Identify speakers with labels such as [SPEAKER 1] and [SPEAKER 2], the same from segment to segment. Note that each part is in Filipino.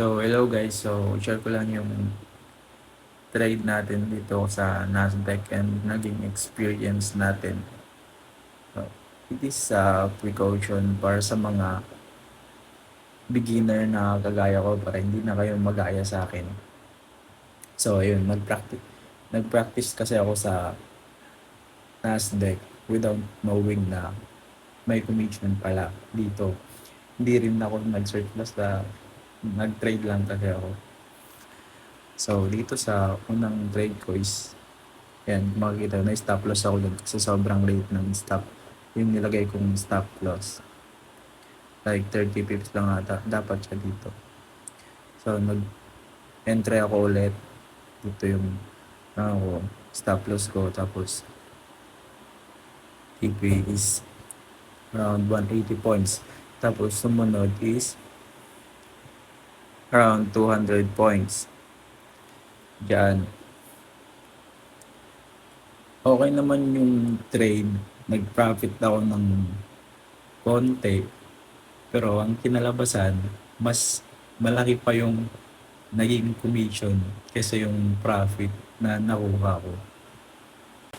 [SPEAKER 1] So, hello guys. So, share ko lang yung trade natin dito sa Nasdaq and naging experience natin. So, it is a precaution para sa mga beginner na kagaya ko para hindi na kayo magaya sa akin. So, ayun, nag-practice kasi ako sa Nasdaq without knowing na may commission pala dito. Hindi rin ako nag-search, basta nag-trade lang kasi ako. So, dito sa unang trade ko is, yan, makikita na stop loss ako dun kasi sobrang late ng stop. Yung nilagay kong stop loss. Like 30 pips lang ata. Dapat siya dito. So, nag-entry ako ulit. Dito yung stop loss ko. Tapos, TP is around 180 points. Tapos, sumunod is around 200 points. Diyan. Okay naman yung trade. Nag-profit ako ng konti. Pero ang kinalabasan, mas malaki pa yung naging commission kaysa yung profit na nakuha ko.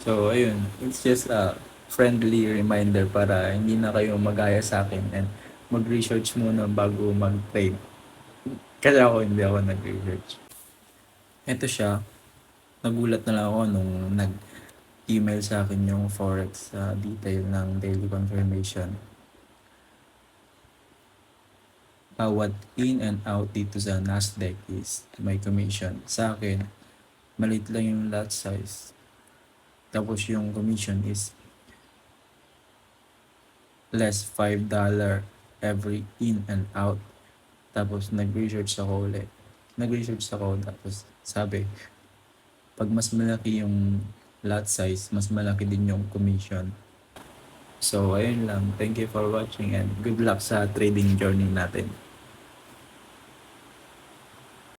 [SPEAKER 1] So, ayun. It's just a friendly reminder para hindi na kayo magaya sa akin and mag-research muna bago mag-trade. Kasi ako hindi ako nag-research. Ito siya. Nagulat na lang ako nung nag-email sa akin yung Forex detail ng daily confirmation. Bawat in and out dito sa Nasdaq is may commission. Sa akin, maliit lang yung lot size. Tapos yung commission is less $5 every in and out. Tapos nag-research ako ulit. Tapos sabi, pag mas malaki yung lot size, mas malaki din yung commission. So ayun lang. Thank you for watching and good luck sa trading journey natin.